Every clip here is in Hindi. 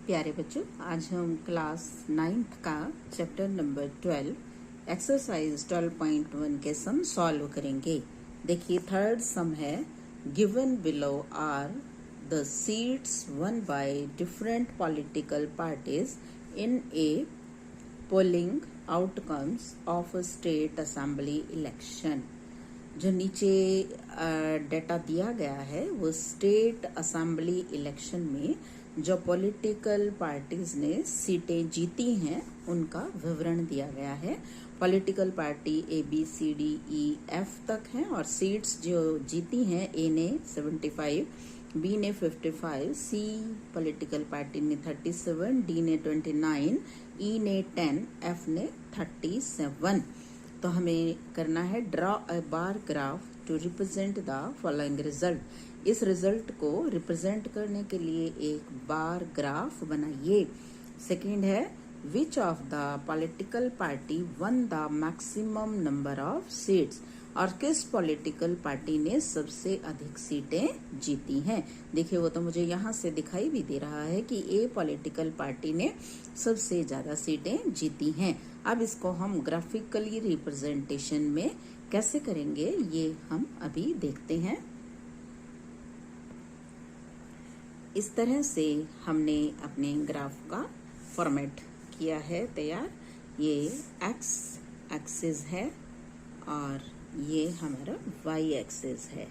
प्यारे बच्चों, आज हम क्लास 9th का चैप्टर नंबर 12 एक्सरसाइज 12.1 के सम सॉल्व करेंगे। देखिए, थर्ड सम है given below are the seats won by different political parties in a polling outcomes of a state assembly election. जो नीचे डेटा दिया गया है वो स्टेट असेंबली इलेक्शन में जो पॉलिटिकल पार्टीज ने सीटें जीती हैं उनका विवरण दिया गया है। Political party A B C D E F तक हैं और सीट्स जो जीती हैं ए ने 75, बी ने 55, सी पॉलिटिकल पार्टी ने 37, डी ने 29, ई ने 10, एफ ने 37। तो हमें करना है draw a bar graph to represent the following result. इस रिजल्ट को रिप्रेजेंट करने के लिए एक बार ग्राफ बनाइए। सेकंड है which of the political party won the maximum number of seats, और किस पॉलिटिकल पार्टी ने सबसे अधिक सीटें जीती हैं। देखिए, वो तो मुझे यहाँ से दिखाई भी दे रहा है कि ए पॉलिटिकल पार्टी ने सबसे ज्यादा सीटें जीती हैं। अब इसको हम ग्राफिकली रिप्रेजेंटेशन में कैसे करेंगे ये हम अभी देखते हैं। इस तरह से हमने अपने ग्राफ का फॉर्मेट किया है तैयार। ये एक्स एक्सिस है और ये हमारा वाई एक्सिस है।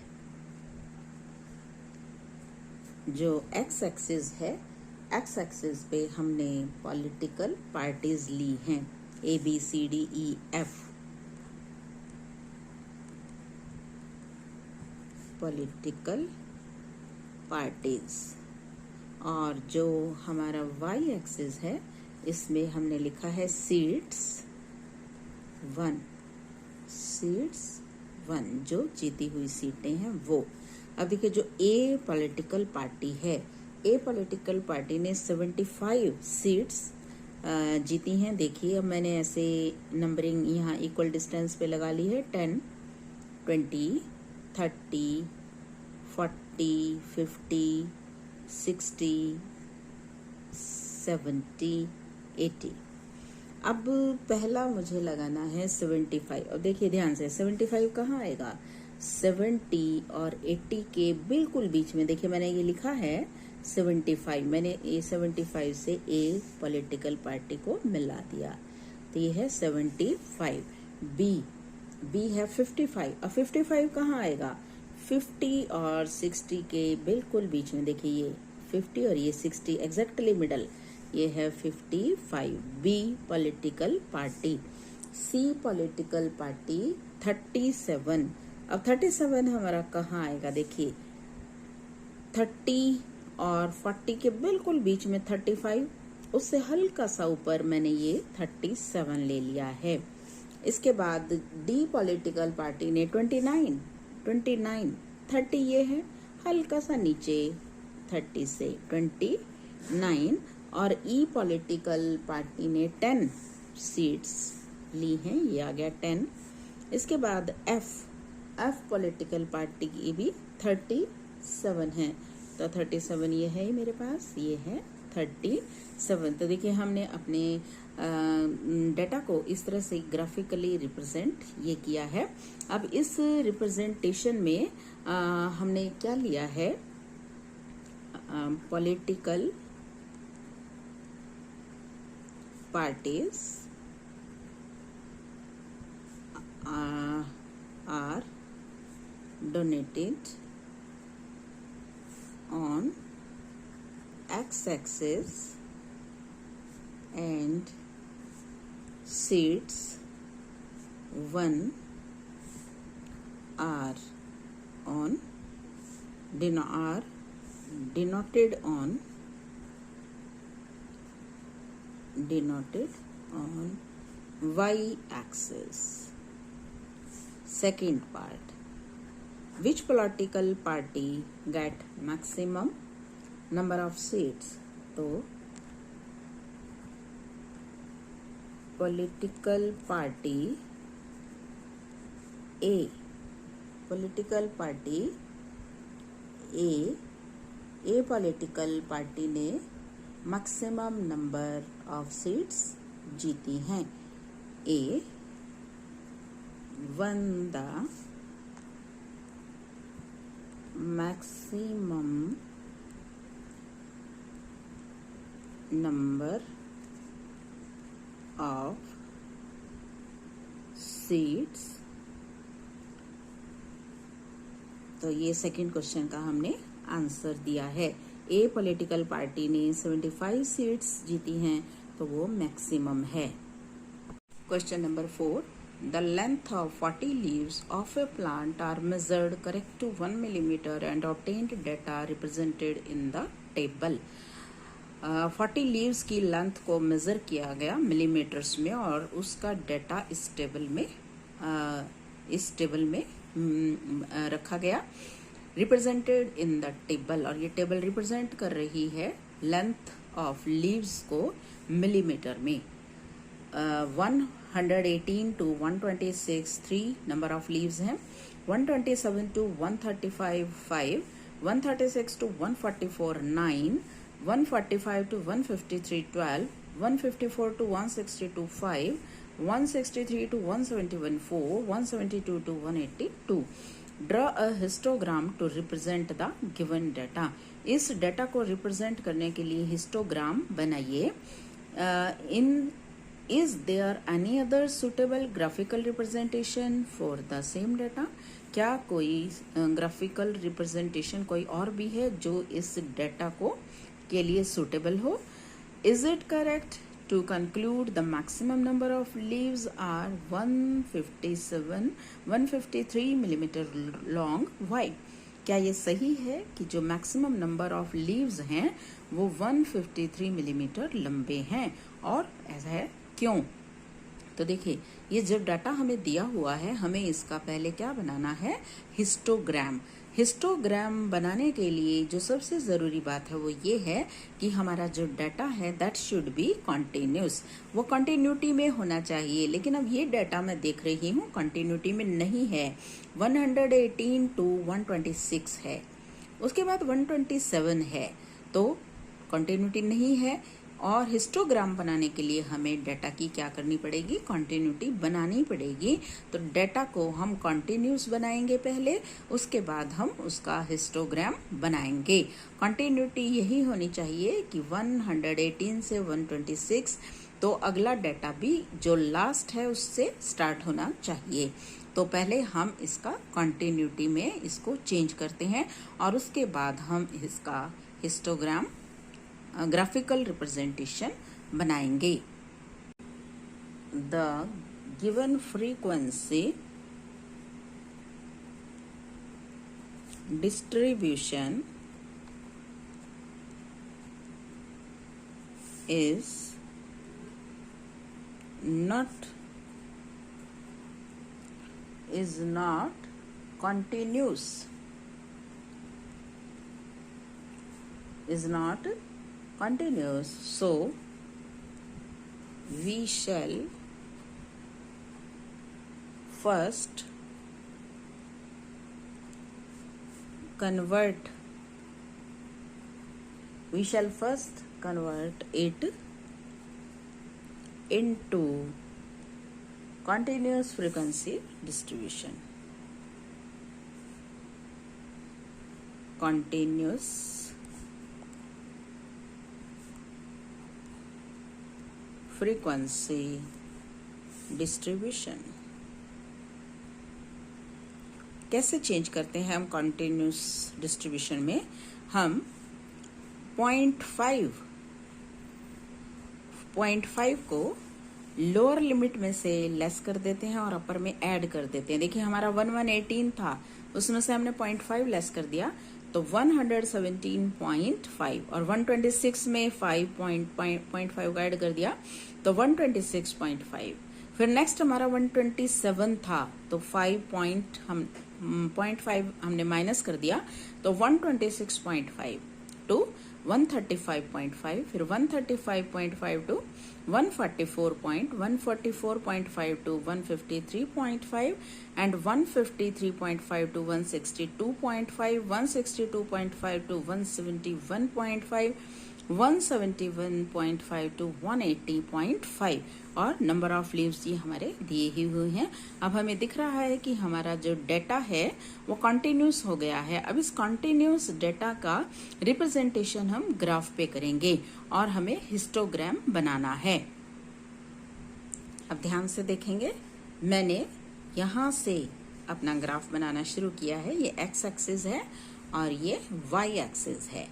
जो एक्स एक्सिस है, एक्स एक्सिस पे हमने पॉलिटिकल पार्टीज ली हैं A B C D E F. Political parties. और जो हमारा वाई एक्सिस है इसमें हमने लिखा है सीट्स वन, सीट्स वन जो जीती हुई सीटें हैं वो। अब देखिए, जो ए पॉलिटिकल पार्टी है, ए पॉलिटिकल पार्टी ने 75 सीट्स जीती हैं। देखिए, अब मैंने ऐसे नंबरिंग यहाँ इक्वल डिस्टेंस पे लगा ली है। 10, 20, 30, 40, 50, 60, 70, 80। अब पहला मुझे लगाना है 75। अब देखिए ध्यान से, 75 कहाँ आएगा? 70 और 80 के बिल्कुल बीच में। देखिए, मैंने ये लिखा है 75, मैंने ये 75 से ए पॉलिटिकल पार्टी को मिला दिया, तो ये है 75। बी है 55। अब 55 कहाँ आएगा? 50 और 60 के बिल्कुल बीच में। देखिए, ये 50 और ये 60 एग्जैक्टली मिडल, ये है 55। B political party. C political party 37। अब 37 हमारा कहाँ आएगा? देखिए, 30 और 40 के बिल्कुल बीच में 35, उससे हल्का सा ऊपर मैंने ये 37 ले लिया है। इसके बाद डी पॉलिटिकल पार्टी ने 29, 30 ये है, हल्का सा नीचे 30 से 29। और ई पॉलिटिकल पार्टी ने 10 सीट्स ली हैं, ये आ गया 10। इसके बाद एफ पॉलिटिकल पार्टी की भी 37 है, तो 37 ये है ही मेरे पास, ये है 37। तो देखिए, हमने अपने डेटा को इस तरह से ग्राफिकली रिप्रेजेंट ये किया है। अब इस रिप्रेजेंटेशन में हमने क्या लिया है? Political parties are donated on x-axis and seats 1 are denoted on y-axis. Second part, which political party get maximum number of seats? तो political party A, political party A political party ने मैक्सिमम नंबर ऑफ सीट्स जीती हैं? A won the maximum number of seats. तो ये सेकंड क्वेश्चन का हमने आंसर दिया है। ए पॉलिटिकल पार्टी ने 75 सीट्स जीती हैं, तो वो मैक्सिमम है। Question number 4, the length of 40 leaves of a plant are measured correct to 1 millimetre and obtained data represented in the table. 40 leaves की लेंथ को मेजर किया गया मिलीमीटर्स में और उसका डेटा इस टेबल में रखा गया, रिप्रेजेंटेड इन द टेबल। और ये टेबल रिप्रेजेंट कर रही है लेंथ ऑफ लीव्स को मिलीमीटर में। 118 to 126 3 नंबर ऑफ लीव्स हैं, 127 to 135 5, 136 to 144 9, 145 to 153 12, 154 to 162 5, 163 to 171 4, 172 to 182. Draw a histogram to represent the given data. इस डेटा को रिप्रेजेंट करने के लिए हिस्टोग्राम बनाइए। Is there any other suitable graphical representation for the same data? क्या कोई ग्राफिकल रिप्रेजेंटेशन कोई और भी है जो इस डेटा के लिए सुटेबल हो? Is it correct to conclude the maximum number of leaves are 153 millimeter long? Why? क्या ये सही है कि जो मैक्सिमम नंबर ऑफ लीव्स हैं वो 153 मिलीमीटर लंबे हैं? और ऐसा है क्यों? तो देखिए, ये जब डाटा हमें दिया हुआ है, हमें इसका पहले क्या बनाना है? हिस्टोग्राम। हिस्टोग्राम बनाने के लिए जो सबसे ज़रूरी बात है वो ये है कि हमारा जो डाटा है दैट शुड बी कॉन्टिन्यूस, वो कंटिन्यूटी में होना चाहिए। लेकिन अब ये डाटा मैं देख रही हूँ कंटिन्यूटी में नहीं है। 118 to 126 है, उसके बाद 127 है, तो कंटिन्यूटी नहीं है। और हिस्टोग्राम बनाने के लिए हमें डाटा की क्या करनी पड़ेगी? कंटिन्यूटी बनानी पड़ेगी। तो डाटा को हम कंटिन्यूस बनाएंगे पहले, उसके बाद हम उसका हिस्टोग्राम बनाएंगे। कंटिन्यूटी यही होनी चाहिए कि 118 से 126, तो अगला डाटा भी जो लास्ट है उससे स्टार्ट होना चाहिए। तो पहले हम इसका कंटिन्यूटी में इसको चेंज करते हैं और उसके बाद हम इसका हिस्टोग्राम ग्राफिकल रिप्रेजेंटेशन बनाएंगे। The given frequency distribution is not continuous, so we shall first convert it into continuous frequency distribution. Continuous frequency distribution कैसे चेंज करते हैं हम? कंटिन्यूस डिस्ट्रीब्यूशन में हम 0.5 को लोअर लिमिट में से लेस कर देते हैं और अपर में ऐड कर देते हैं। देखिए, हमारा 118 था, उसमें से हमने 0.5 लेस कर दिया तो 117.5, और 126 में 5.5 ऐड कर दिया तो 126.5। फिर नेक्स्ट हमारा 127 था तो 0.5 हमने माइनस कर दिया तो 126.5 टू 135.5, फिर 135.5 to 144.5 to 153.5 and 153.5 to 162.5, 162.5 to 171.5, 171.5 to 180.5 और नंबर ऑफ लीव्स ये हमारे दिए ही हुए हैं। अब हमें दिख रहा है कि हमारा जो डेटा है वो कंटिन्यूस हो गया है। अब इस कंटिन्यूस डेटा का रिप्रेजेंटेशन हम ग्राफ पे करेंगे और हमें हिस्टोग्राम बनाना है। अब ध्यान से देखेंगे, मैंने यहाँ से अपना ग्राफ बनाना शुरू किया है। ये एक्स एक्सिस है और ये वाई एक्सिस है।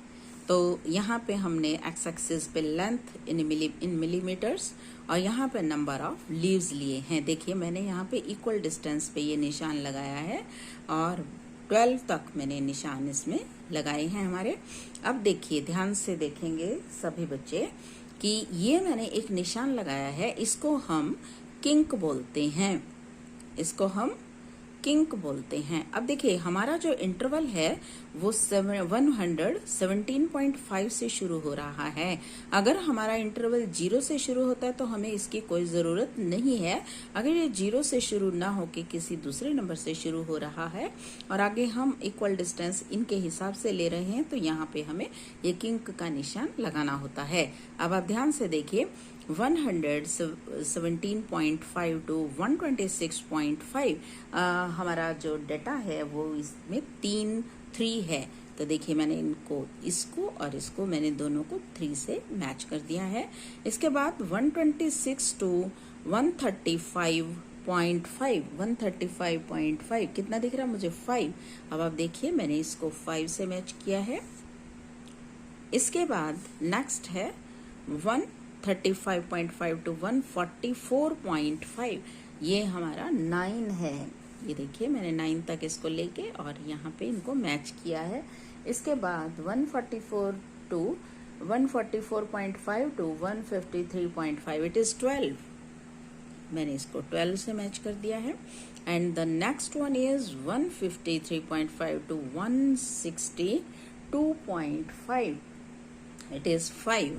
तो यहाँ पे हमने एक्स एक्सिस पे लेंथ इन मिलीमीटर्स और यहाँ पे नंबर ऑफ लीव्स लिए हैं। देखिए मैंने यहाँ पे इक्वल डिस्टेंस पे ये निशान लगाया है और 12 तक मैंने निशान इसमें लगाए हैं हमारे। अब देखिए ध्यान से देखेंगे सभी बच्चे कि ये मैंने एक निशान लगाया है, इसको हम किंक बोलते हैं, इसको हम किंक बोलते हैं। अब देखिए हमारा जो इंटरवल है वो 117.5 से शुरू हो रहा है। अगर हमारा इंटरवल 0 से शुरू होता है तो हमें इसकी कोई ज़रूरत नहीं है। अगर ये 0 से शुरू ना होके किसी दूसरे नंबर से शुरू हो रहा है और आगे हम इक्वल डिस्टेंस इनके हिसाब से ले रहे हैं तो यहाँ पे हमें ये किंक का निशान लगाना होता है। अब आप ध्यान से देखिए 117.5 टू 126.5 हमारा जो डेटा है वो इसमें 3 है। तो देखिए मैंने इसको और इसको मैंने दोनों को 3 से मैच कर दिया है। इसके बाद 126 टू 135.5 कितना दिख रहा है मुझे 5। अब आप देखिए मैंने इसको 5 से मैच किया है। इसके बाद नेक्स्ट है 135.5 टू 144.5, ये हमारा 9 है। ये देखिए मैंने 9 तक इसको लेके और यहाँ पे इनको मैच किया है। इसके बाद 144 टू 144.5 टू 153.5 इट इज 12, मैंने इसको 12 से मैच कर दिया है। And the next one is 153.5 to 162.5 it is 5।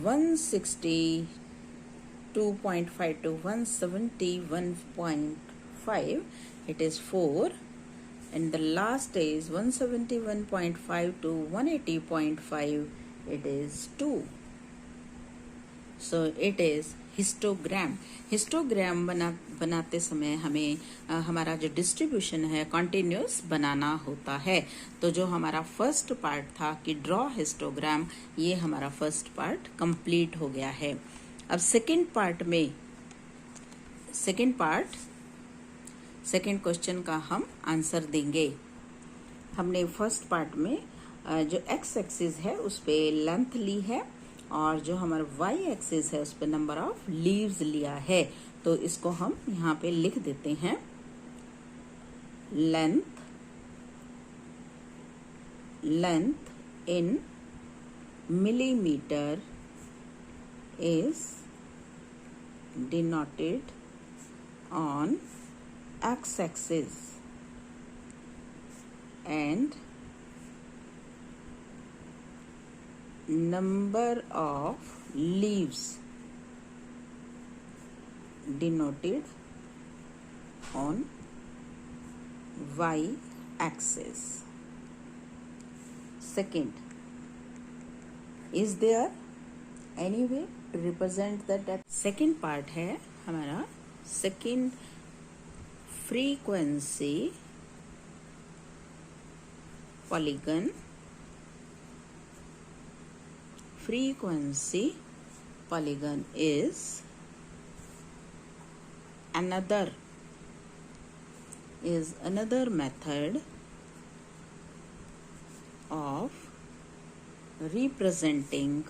162.5 to 171.5 it is 4, and the last is 171.5 to 180.5 it is 2. So it is histogram. Histogram बनाते समय हमें हमारा जो डिस्ट्रीब्यूशन है कंटिन्यूस बनाना होता है। तो जो हमारा फर्स्ट पार्ट था कि ड्रॉ हिस्टोग्राम, ये हमारा फर्स्ट पार्ट कंप्लीट हो गया है। अब सेकंड क्वेश्चन का हम आंसर देंगे। हमने फर्स्ट पार्ट में जो एक्स एक्सिस है उस पे लेंथ ली है और जो हमारा वाई एक्सिस है उस पे नंबर ऑफ लीव्स लिया है। तो इसको हम यहाँ पे लिख देते हैं। Length in millimeter is denoted on x-axis and number of leaves denoted on y-axis. Second, is there any way to represent that? Second part है हमारा second frequency polygon. Frequency polygon is another method of representing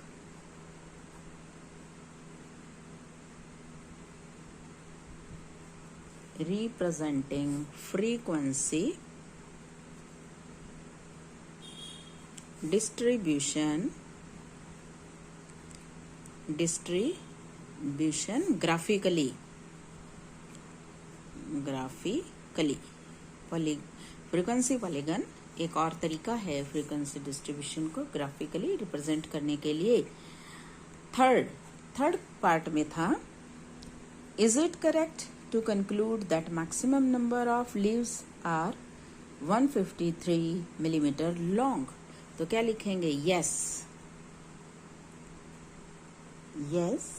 frequency distribution graphically. Frequency polygon एक और तरीका है फ्रीक्वेंसी डिस्ट्रीब्यूशन को ग्राफिकली रिप्रेजेंट करने के लिए। थर्ड पार्ट में था, is it correct to conclude that maximum number of leaves are 153 millimetre long. तो क्या लिखेंगे? Yes, yes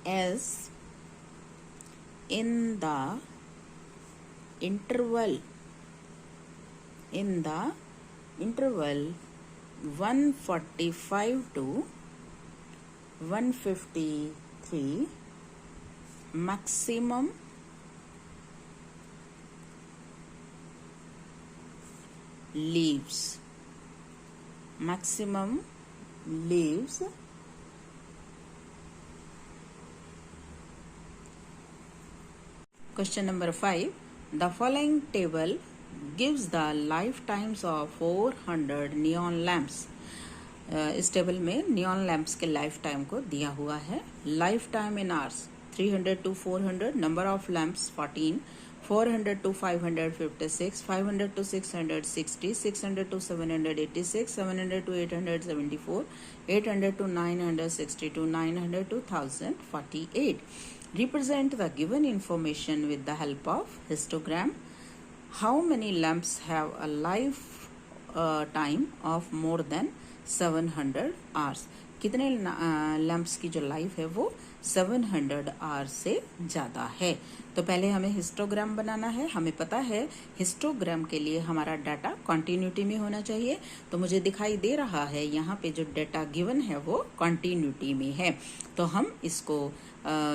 yes in the interval 145 to 153 maximum leaves Question number 5. The following table gives the lifetimes of 400 neon lamps. इस टेबल में नियॉन लैम्प्स के लाइफ टाइम को दिया हुआ है. Life time in hours 300 to 400, number of lamps 14, 400 to 556, 500 to 660, 600 to 786, 700 to 874, 800 to 962, 900 to 1048. Represent the given information with the help of histogram. How many lamps have a life time of more than 700 hours? कितने लैम्प्स की जो लाइफ है वो 700 आवर्स से ज़्यादा है. तो पहले हमें हिस्टोग्राम बनाना है. हमें पता है हिस्टोग्राम के लिए हमारा डाटा कॉन्टिन्यूटी में होना चाहिए. तो मुझे दिखाई दे रहा है यहाँ पे जो डाटा गिवन है वो कॉन्टिन्यूटी में है. तो हम इसको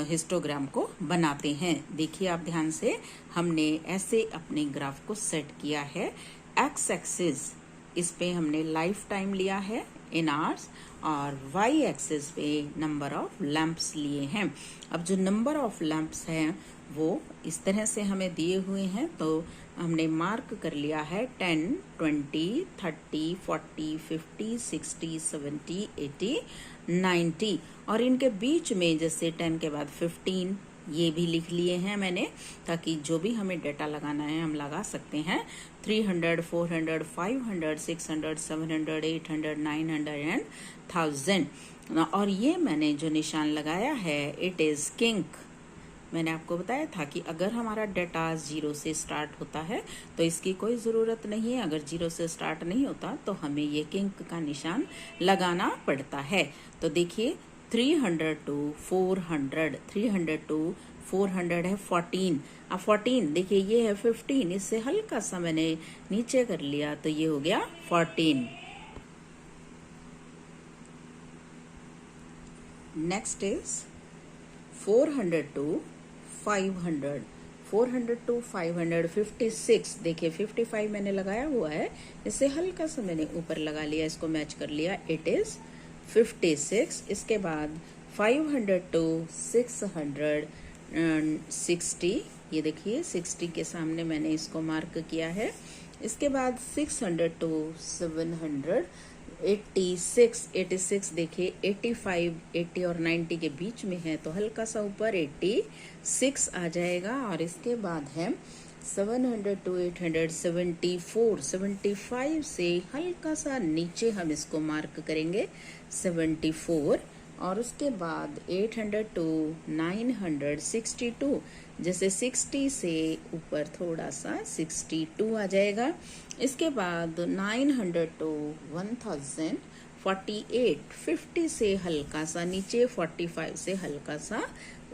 हिस्टोग्राम को बनाते हैं. देखिए आप ध्यान से, हमने ऐसे अपने ग्राफ को सेट किया है. एक्स एक्सिस इस पे हमने लाइफ टाइम लिया है इन आवर्स और वाई एक्सिस पे नंबर ऑफ लैंप्स लिए हैं. अब जो नंबर ऑफ लैंप्स हैं वो इस तरह से हमें दिए हुए हैं. तो हमने मार्क कर लिया है 10, 20, 30, 40, 50, 60, 70, 80, 90 और इनके बीच में जैसे 10 के बाद 15 ये भी लिख लिए हैं मैंने, ताकि जो भी हमें डेटा लगाना है हम लगा सकते हैं. 300, 400, 500, 600, 700, 800, 900 एंड 1000. और ये मैंने जो निशान लगाया है इट इज किंक. मैंने आपको बताया था कि अगर हमारा डेटा 0 से स्टार्ट होता है तो इसकी कोई ज़रूरत नहीं है. अगर 0 से स्टार्ट नहीं होता तो हमें ये किंक का निशान लगाना पड़ता है. तो देखिए 300 to 400, 300 to 400 है 14. अब 14 देखिए ये है 15, इससे हल्का सा मैंने नीचे कर लिया तो ये हो गया 14. Next is 400 to 500, 400 to 500, 56. देखिए 55 मैंने लगाया हुआ है, इससे हल्का सा मैंने ऊपर लगा लिया, इसको मैच कर लिया. It is 56. इसके बाद 500 to 660, ये देखिए 60 के सामने मैंने इसको मार्क किया है. इसके बाद 600 to 700, 86, 86 देखिए 85, 80 और 90 के बीच में है तो हल्का सा ऊपर 86 आ जाएगा. और इसके बाद है 700 to 874, 75 से हल्का सा नीचे हम इसको मार्क करेंगे 74. और उसके बाद 800 to 962, जैसे 60 से ऊपर थोड़ा सा 62 आ जाएगा. इसके बाद 900 to 1048, 50 से हल्का सा नीचे, 45 से हल्का सा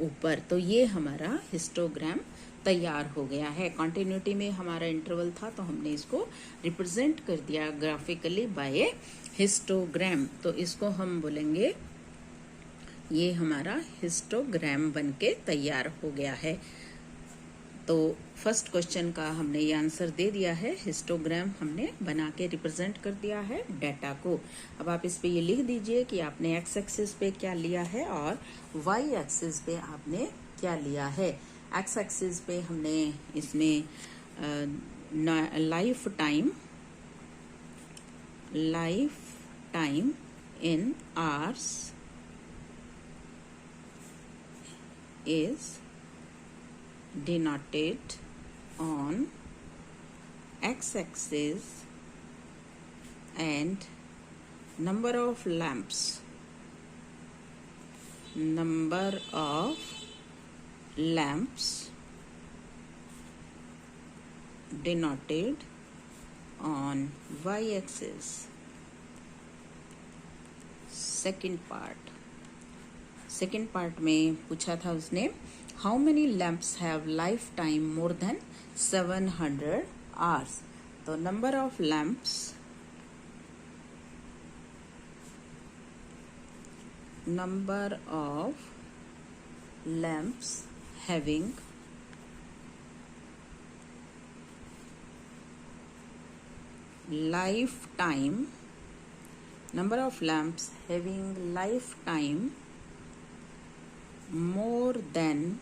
ऊपर. तो ये हमारा हिस्टोग्राम तैयार हो गया है. कॉन्टिन्यूटी में हमारा इंटरवल था तो हमने इसको रिप्रेजेंट कर दिया ग्राफिकली बाय हिस्टोग्राम. तो इसको हम बोलेंगे ये हमारा हिस्टोग्राम बनके तैयार हो गया है. तो फर्स्ट क्वेश्चन का हमने ये आंसर दे दिया है. हिस्टोग्राम हमने बना के रिप्रेजेंट कर दिया है डाटा को. अब आप इस पे ये लिख दीजिए कि आपने एक्स एक्सिस पे क्या लिया है और वाई एक्सिस पे आपने क्या लिया है. एक्स एक्सिस पे हमने इसमें life time in hours is denoted on x-axis and number of lamps denoted on y-axis. Second part में पूछा था उसने, how many lamps have lifetime more than 700 hours. तो number of lamps having lifetime more than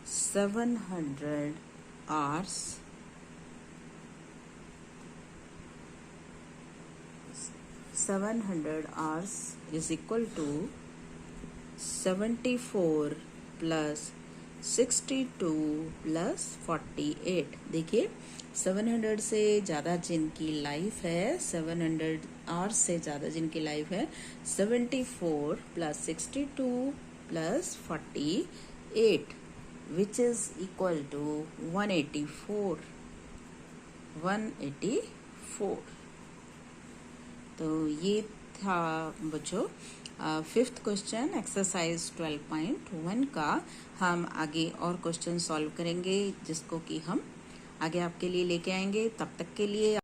700 hours is equal to 74 plus 62 plus 48. देखिए 700 से ज़्यादा जिनकी लाइफ है, 700 आवर्स से ज़्यादा जिनकी लाइफ है, 74 plus 62 plus 48 which is equal to 184. तो ये था बच्चों 5th क्वेश्चन एक्सरसाइज 12.1 का. हम आगे और क्वेश्चन सॉल्व करेंगे जिसको कि हम आगे आपके लिए लेके आएंगे. तब तक के लिए